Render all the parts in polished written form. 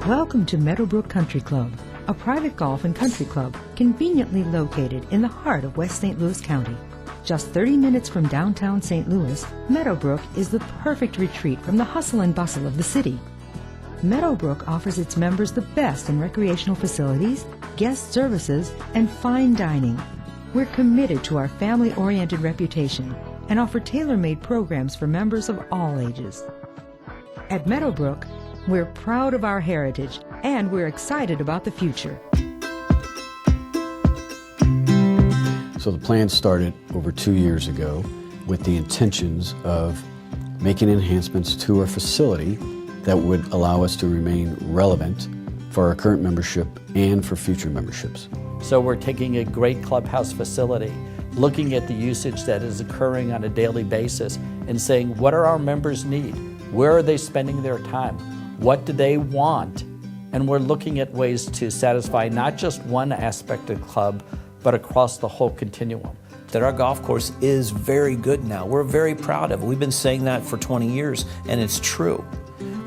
Welcome to Meadowbrook Country Club, a private golf and country club conveniently located in the heart of West St. Louis County. Just 30 minutes from downtown St. Louis, Meadowbrook is the perfect retreat from the hustle and bustle of the city. Meadowbrook offers its members the best in recreational facilities, guest services, and fine dining. We're committed to our family-oriented reputation and offer tailor-made programs for members of all ages. At Meadowbrook, we're proud of our heritage, and we're excited about the future. So the plan started over 2 years ago with the intentions of making enhancements to our facility that would allow us to remain relevant for our current membership and for future memberships. So we're taking a great clubhouse facility, looking at the usage that is occurring on a daily basis and saying, what do our members need? Where are they spending their time? What do they want? And we're looking at ways to satisfy not just one aspect of the club, but across the whole continuum. That our golf course is very good now. We're very proud of it. We've been saying that for 20 years, and it's true.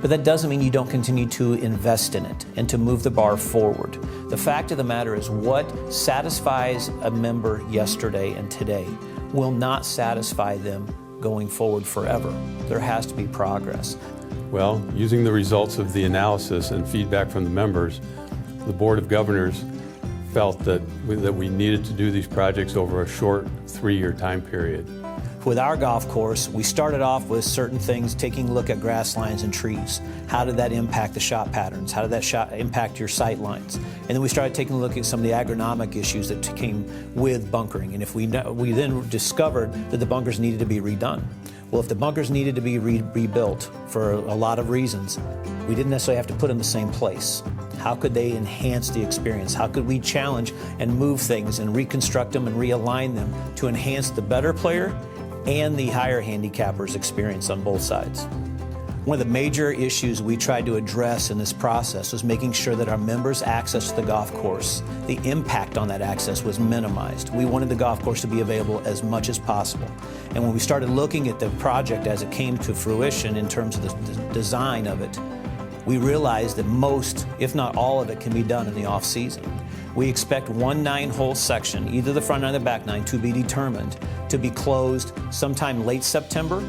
But that doesn't mean you don't continue to invest in it and to move the bar forward. The fact of the matter is what satisfies a member yesterday and today will not satisfy them going forward forever. There has to be progress. Well, using the results of the analysis and feedback from the members, the Board of Governors felt that we needed to do these projects over a short 3-year time period. With our golf course, we started off with certain things, taking a look at grass lines and trees. How did that impact the shot patterns? How did that shot impact your sight lines? And then we started taking a look at some of the agronomic issues that came with bunkering. And we then discovered that the bunkers needed to be redone. Well, if the bunkers needed to be rebuilt for a lot of reasons, we didn't necessarily have to put them in the same place. How could they enhance the experience? How could we challenge and move things and reconstruct them and realign them to enhance the better player and the higher handicapper's experience on both sides? One of the major issues we tried to address in this process was making sure that our members' access to the golf course, the impact on that access was minimized. We wanted the golf course to be available as much as possible. And when we started looking at the project as it came to fruition in terms of the design of it, we realized that most, if not all of it, can be done in the off-season. We expect one 9-hole section, either the front or the back 9, to be determined, to be closed sometime late September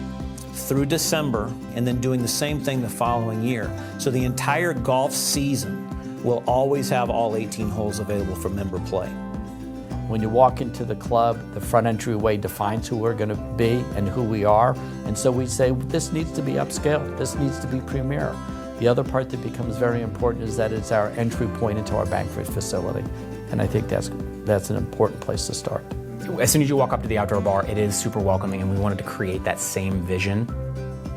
through December, and then doing the same thing the following year. So the entire golf season will always have all 18 holes available for member play. When you walk into the club, the front entryway defines who we're going to be and who we are. And so we say, this needs to be upscale, this needs to be premier. The other part that becomes very important is that it's our entry point into our banquet facility. And I think that's an important place to start. As soon as you walk up to the outdoor bar, it is super welcoming, and we wanted to create that same vision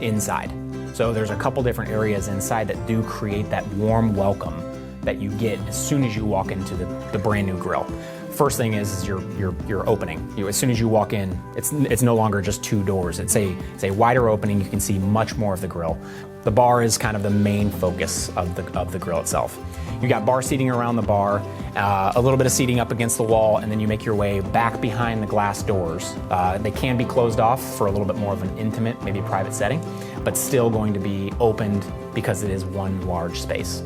inside. So there's a couple different areas inside that do create that warm welcome that you get as soon as you walk into the brand new grill. First thing is your opening. As soon as you walk in, it's no longer just 2 doors. It's a wider opening. You can see much more of the grill. The bar is kind of the main focus of the grill itself. You got bar seating around the bar, a little bit of seating up against the wall, and then you make your way back behind the glass doors. They can be closed off for a little bit more of an intimate, maybe private setting, but still going to be opened because it is one large space.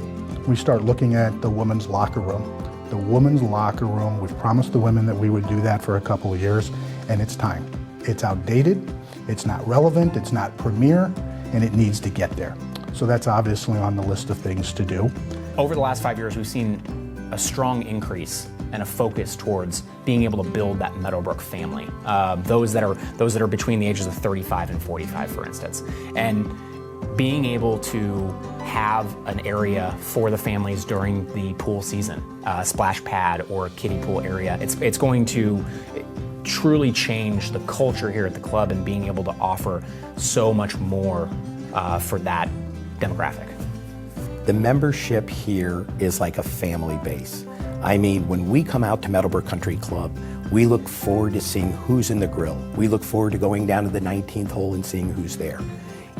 We start looking at the women's locker room. The women's locker room, we've promised the women that we would do that for a couple of years, and it's time. It's outdated, it's not relevant, it's not premier, and it needs to get there. So that's obviously on the list of things to do. Over the last 5 years, we've seen a strong increase and a focus towards being able to build that Meadowbrook family. Those that are between the ages of 35 and 45, for instance. And being able to have an area for the families during the pool season, splash pad or kiddie pool area, it's going to truly change the culture here at the club and being able to offer so much more for that demographic. The membership here is like a family base. I mean, when we come out to Meadowbrook Country Club, we look forward to seeing who's in the grill. We look forward to going down to the 19th hole and seeing who's there.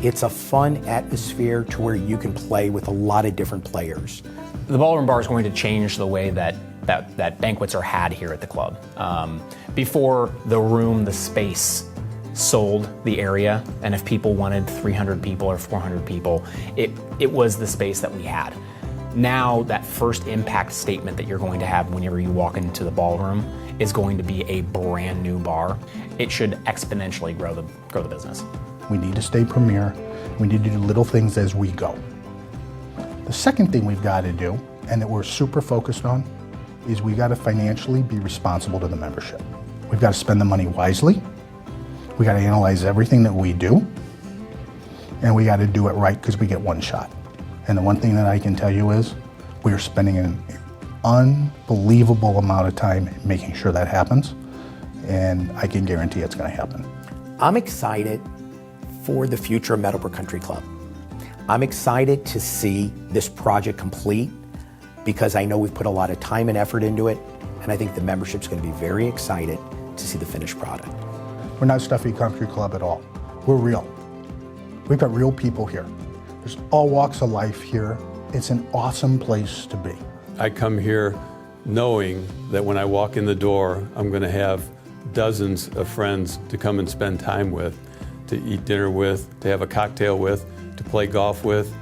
It's a fun atmosphere to where you can play with a lot of different players. The ballroom bar is going to change the way that banquets are had here at the club. Before, the room, the space sold the area, and if people wanted 300 people or 400 people, it was the space that we had. Now that first impact statement that you're going to have whenever you walk into the ballroom is going to be a brand new bar. It should exponentially grow the business. We need to stay premier. We need to do little things as we go. The second thing we've got to do, and that we're super focused on, is we got to financially be responsible to the membership. We've got to spend the money wisely. We got to analyze everything that we do, and we got to do it right because we get one shot. And the one thing that I can tell you is we are spending an unbelievable amount of time making sure that happens, and I can guarantee it's going to happen. I'm excited for the future of Meadowbrook Country Club. I'm excited to see this project complete because I know we've put a lot of time and effort into it, and I think the membership's going to be very excited to see the finished product. We're not Stuffy Country Club at all. We're real. We've got real people here. There's all walks of life here. It's an awesome place to be. I come here knowing that when I walk in the door, I'm going to have dozens of friends to come and spend time with, to eat dinner with, to have a cocktail with, to play golf with,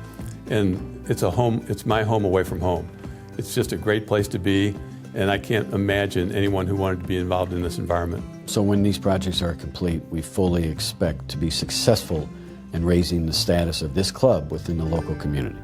and it's my home away from home. It's just a great place to be, and I can't imagine anyone who wanted to be involved in this environment. So when these projects are complete, we fully expect to be successful in raising the status of this club within the local community.